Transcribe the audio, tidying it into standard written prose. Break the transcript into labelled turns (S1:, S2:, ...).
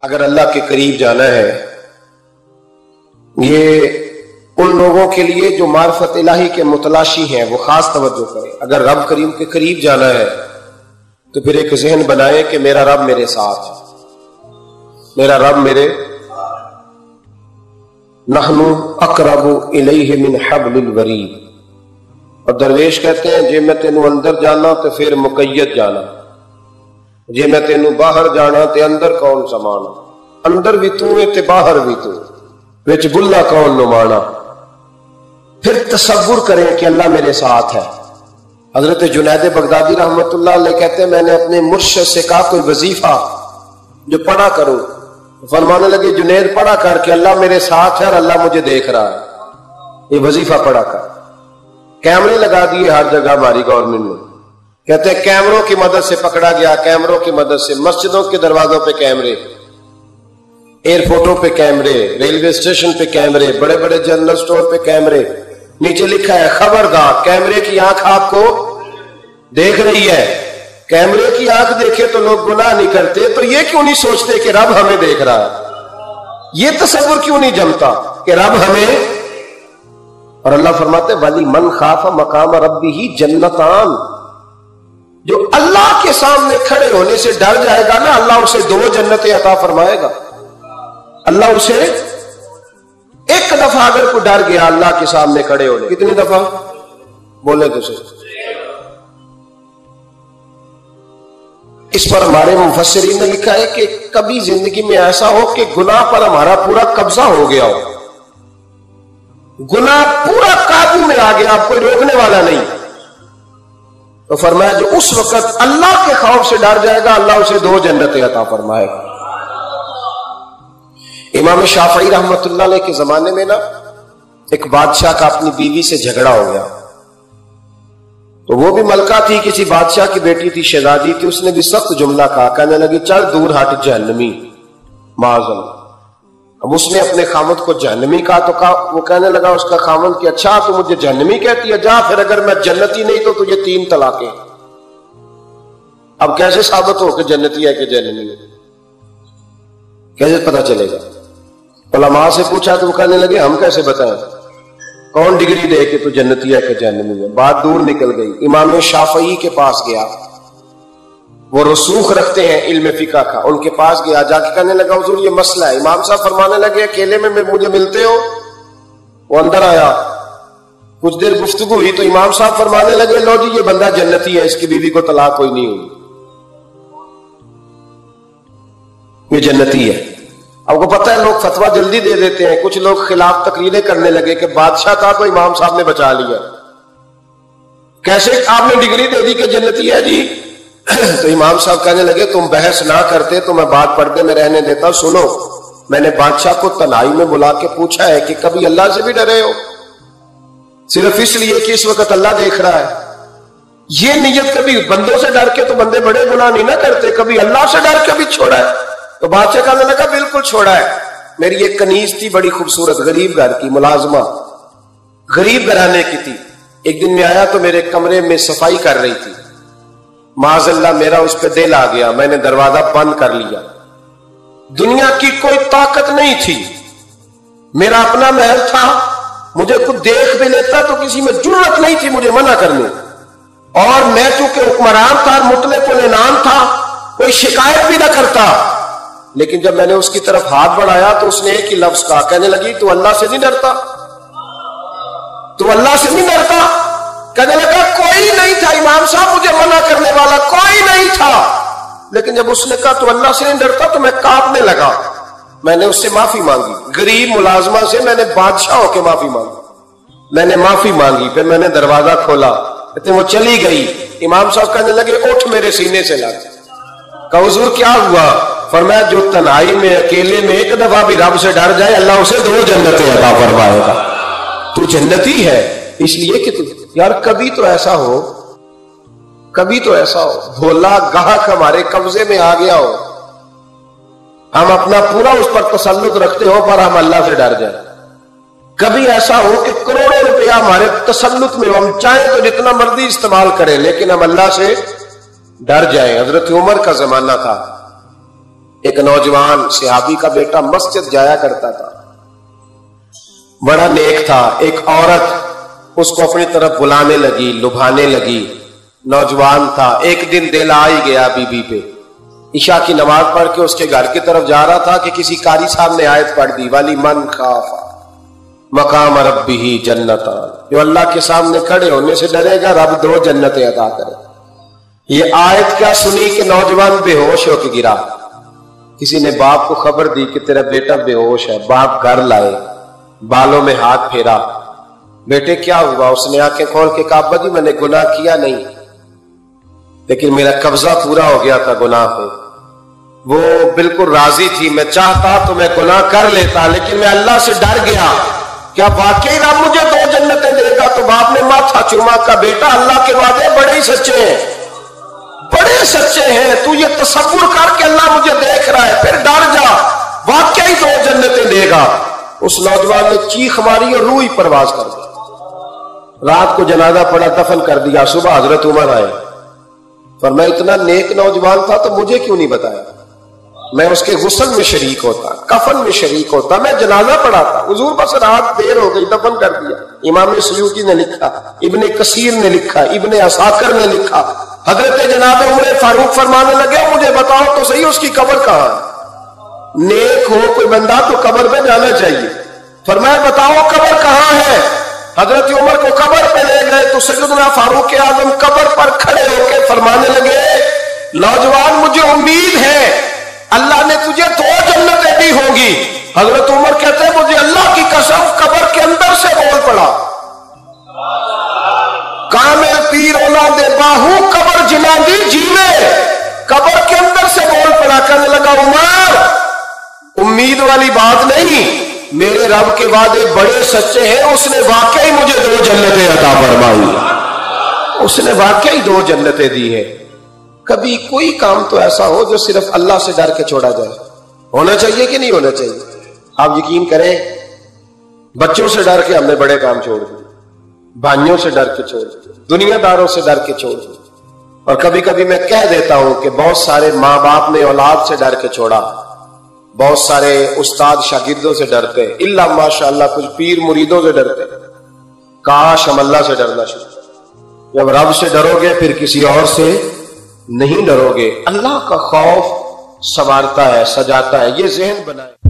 S1: اگر اللہ کے قریب جانا ہے، یہ ان لوگوں کے لیے جو معرفت الہی کے متلاشی ہیں وہ خاص توجہ کریں۔ اگر رب کریم کے قریب جانا ہے تو پھر ایک ذہن بنائے کہ میرا رب میرے ساتھ ہے، میرا رب میرے نحن اقرب الیہ من حبل الورید۔ اور درویش کہتے ہیں جے میں تینوں اندر جانا تو پھر مقید جانا، جے میں تینوں باہر جانا تے اندر کون سمانا، اندر بھی تو تے باہر بھی تو، وچ بلا کون نمانا۔ پھر تصور کریں کہ اللہ میرے ساتھ ہے۔ حضرت جنید بغدادی رحمت اللہ علیہ کہتے ہیں میں نے اپنے مرشد سے کہا کوئی وظیفہ جو پڑھا کرو، فرمانے لگے جنید پڑھا کر کے اللہ میرے ساتھ ہے اور اللہ مجھے دیکھ رہا ہے، یہ وظیفہ پڑھا کر۔ کیمرے لگا دیے ہر جگہ ہماری گورنمنٹ میں، کہتے ہیں کیمروں کی مدد سے پکڑا گیا، کیمروں کی مدد سے مسجدوں کے دروازوں پہ کیمرے، ایئرپورٹوں پہ کیمرے، ریلوے اسٹیشن پہ کیمرے، بڑے بڑے جنرل سٹور پہ کیمرے، نیچے لکھا ہے خبردار کیمرے کی آنکھ آپ کو دیکھ رہی ہے۔ کیمرے کی آنکھ دیکھے تو لوگ گناہ نہیں کرتے، تو یہ کیوں نہیں سوچتے کہ رب ہمیں دیکھ رہا ہے؟ یہ تصور کیوں نہیں جمتا کہ رب ہمیں؟ اور اللہ فرماتے ولی من خاف مقام ربہ جنتان، جو اللہ کے سامنے کھڑے ہونے سے ڈر جائے گا نا، اللہ اسے 2 جنتیں عطا فرمائے گا۔ اللہ اسے ایک دفعہ اگر کوئی ڈر گیا اللہ کے سامنے کھڑے ہونے، کتنی دفعہ بولے تو صحیح؟ اس پر ہمارے مفسرین نے لکھا ہے کہ کبھی زندگی میں ایسا ہو کہ گناہ پر ہمارا پورا قبضہ ہو گیا ہو، گناہ پورا قابو میں آ گیا، اب کوئی روکنے والا نہیں، تو فرمایا جو اس وقت اللہ کے خوف سے ڈر جائے گا اللہ اسے 2 جنتیں عطا فرمائے گا۔ امام شافعی رحمت اللہ علیہ کے زمانے میں نا ایک بادشاہ کا اپنی بیوی سے جھگڑا ہو گیا، تو وہ بھی ملکہ تھی، کسی بادشاہ کی بیٹی تھی، شہزادی تھی، اس نے بھی سخت جملہ کہا، کہنے لگی چل دور ہٹ جہنمی معاذ اللہ۔ اب اس نے اپنے خامد کو جہنمی کہا تو وہ کہنے لگا اس کا خامد کہ اچھا تو مجھے جہنمی کہتی ہے، جا پھر اگر میں جنتی نہیں تو تجھے 3 طلاقیں۔ اب کیسے ثابت ہو کہ جنتی ہے کہ جہنمی ہے؟ کیسے پتہ چلے گا؟ علماء سے پوچھا تو وہ کہنے لگے ہم کیسے بتائیں، کون ڈگری دے کہ تو جنتی ہے کہ جہنمی ہے؟ بات دور نکل گئی۔ امام شافعی کے پاس گیا، وہ رسوخ رکھتے ہیں علم فقہ کا، ان کے پاس گیا، جا کے کہنے لگا حضور یہ مسئلہ ہے۔ امام صاحب فرمانے لگے اکیلے میں مجھے ملتے ہو؟ وہ اندر آیا، کچھ دیر گفتگو ہوئی تو امام صاحب فرمانے لگے لو جی یہ بندہ جنتی ہے، اس کی بیوی کو طلاق کوئی نہیں ہوئی، یہ جنتی ہے۔ آپ کو پتہ ہے لوگ فتویٰ جلدی دے دیتے ہیں، کچھ لوگ خلاف تقریریں کرنے لگے کہ بادشاہ تھا تو امام صاحب نے بچا لیا، کیسے آپ نے ڈگری دے دی کہ جنتی ہے جی؟ تو امام صاحب کہنے لگے تم بحث نہ کرتے تو میں بات پردے میں رہنے دیتا۔ سنو، میں نے بادشاہ کو تنہائی میں بلا کے پوچھا ہے کہ کبھی اللہ سے بھی ڈرے ہو؟ صرف اس لیے کہ اس وقت اللہ دیکھ رہا ہے۔ یہ نیت کبھی بندوں سے ڈر کے تو بندے بڑے گناہ نہیں نہ کرتے، کبھی اللہ سے ڈر کے بھی چھوڑا ہے؟ تو بادشاہ کہنے لگا بالکل چھوڑا ہے۔ میری ایک کنیز تھی بڑی خوبصورت، غریب گھر کی ملازمہ، غریب گھرانے کی تھی، ایک دن میں آیا تو میرے کمرے میں صفائی کر رہی تھی، معاذ اللہ میرا اس پہ دل آ گیا، میں نے دروازہ بند کر لیا۔ دنیا کی کوئی طاقت نہیں تھی، میرا اپنا محل تھا، مجھے کچھ دیکھ بھی لیتا تو کسی میں جرأت نہیں تھی مجھے منع کرنے، اور میں چونکہ حکمران تھا، مطلق العنان تھا، کوئی شکایت بھی نہ کرتا۔ لیکن جب میں نے اس کی طرف ہاتھ بڑھایا تو اس نے ایک ہی لفظ کہا، کہنے لگی تو اللہ سے نہیں ڈرتا؟ تو اللہ سے نہیں ڈرتا؟ کہنے لگا کوئی نہیں تھا امام صاحب مجھے منع کرنے والا، کوئی نہیں تھا۔ لیکن جب اس نے کہا تو اللہ سے نہیں ڈرتا تو میں کانپنے لگا، میں نے اس سے معافی مانگی، غریب ملازمہ سے میں نے بادشاہ ہو کے معافی مانگی، میں نے معافی مانگی، پھر میں نے دروازہ کھولا، کہتے وہ چلی گئی۔ امام صاحب کہنے لگے اٹھ میرے سینے سے لگ۔ کہا حضور کیا ہوا؟ فرمایا جو تنہائی میں اکیلے میں ایک دفعہ بھی رب سے ڈر جائے اللہ اسے 2 جنتیں عطا فرمائے گا۔ تو جنتی ہے اس لیے کہ یار کبھی تو ایسا ہو، کبھی تو ایسا ہو بھولا گاہک ہمارے قبضے میں آ گیا ہو، ہم اپنا پورا اس پر تسلط رکھتے ہو پر ہم اللہ سے ڈر جائیں۔ کبھی ایسا ہو کہ کروڑوں روپیہ ہمارے تسلط میں، ہم چاہیں تو جتنا مرضی استعمال کریں لیکن ہم اللہ سے ڈر جائیں۔ حضرت عمر کا زمانہ تھا، ایک نوجوان صحابی کا بیٹا مسجد جایا کرتا تھا، بڑا نیک تھا. ایک عورت اس کو اپنی طرف بلانے لگی، لبھانے لگی. نوجوان تھا، ایک دن دل آ ہی گیا بی بی پہ. عشاء کی نماز پڑھ کے اس کے گھر کی طرف جا رہا تھا کہ کسی قاری صاحب نے آیت پڑھ دی، ولی من خاف مقام ربہ جنتان، جو اللہ کے سامنے کھڑے ہونے سے ڈرے گا رب 2 جنتیں عطا کرے. یہ آیت کیا سنی کہ نوجوان بے ہوش ہو کے گرا. کسی نے باپ کو خبر دی کہ تیرا بیٹا بے ہوش ہے. باپ گھر لائے، بالوں میں ہاتھ پھیرا، بیٹے کیا ہوا؟ اس نے آنکھیں کھول کے کہا ابا جی میں نے گناہ کیا نہیں، لیکن میرا قبضہ پورا ہو گیا تھا گناہ پہ. وہ بالکل راضی تھی، میں چاہتا تو میں گناہ کر لیتا، لیکن میں اللہ سے ڈر گیا. کیا واقعی رب مجھے 2 جنتیں دے گا؟ تو باپ نے ماتھا چوما کا بیٹا اللہ کے وعدے بڑے ہی سچے ہیں، بڑے سچے ہیں. تو یہ تصور کر کے اللہ مجھے دیکھ رہا ہے، پھر ڈر جا، واقعی 2 جنتیں دے گا. اس نوجوان نے چیخ ماری اور روح ہی پرواز کر گئی. رات کو جنازہ پڑا، دفن کر دیا. صبح حضرت عمر آئے، فرمایا اتنا نیک نوجوان تھا تو مجھے کیوں نہیں بتایا؟ میں اس کے غسل میں شریک ہوتا، کفن میں شریک ہوتا، میں جنازہ پڑھاتا. حضور بس رات دیر ہو گئی، دفن کر دیا. امام سیوطی نے لکھا، ابن کثیر نے لکھا، ابن عساکر نے لکھا. حضرت جناب عمر فاروق فرمانے لگے مجھے بتاؤ تو صحیح اس کی قبر کہاں ہے؟ نیک ہو کوئی بندہ تو قبر پہ جانا چاہیے. فرمایا بتاؤ قبر کہاں ہے؟ حضرت عمر کو قبر پہ لے گئے تو سیدنا فاروق اعظم قبر پر کھڑے ہو کے فرمانے لگے نوجوان مجھے امید ہے اللہ نے تجھے 2 جنتیں دی ہوں گی. حضرت عمر کہتے ہیں مجھے اللہ کی قسم قبر کے اندر سے بول پڑا کامل پیر اولاد باہو قبر جنا دی جیوے. قبر کے اندر سے بول پڑا، کہنے لگا عمر امید والی بات نہیں، میرے رب کے وعدے بڑے سچے ہیں. اس نے واقعی مجھے 2 جنتیں عطا فرمائی، اس نے واقعی 2 جنتیں دی ہے. کبھی کوئی کام تو ایسا ہو جو صرف اللہ سے ڈر کے چھوڑا جائے. ہونا چاہیے کہ نہیں ہونا چاہیے؟ آپ یقین کریں بچوں سے ڈر کے ہم نے بڑے کام چھوڑ دیے، بھائیوں سے ڈر کے چھوڑ دیے، دنیا داروں سے ڈر کے چھوڑ دیے. اور کبھی کبھی میں کہہ دیتا ہوں کہ بہت سارے ماں باپ نے اولاد سے ڈر کے چھوڑا، بہت سارے استاد شاگردوں سے ڈرتے، الا ماشاءاللہ کچھ پیر مریدوں سے ڈرتے. کاش ہم اللہ سے ڈرنا شروع. جب رب سے ڈرو گے پھر کسی اور سے نہیں ڈرو گے. اللہ کا خوف سنوارتا ہے، سجاتا ہے. یہ ذہن بنائے.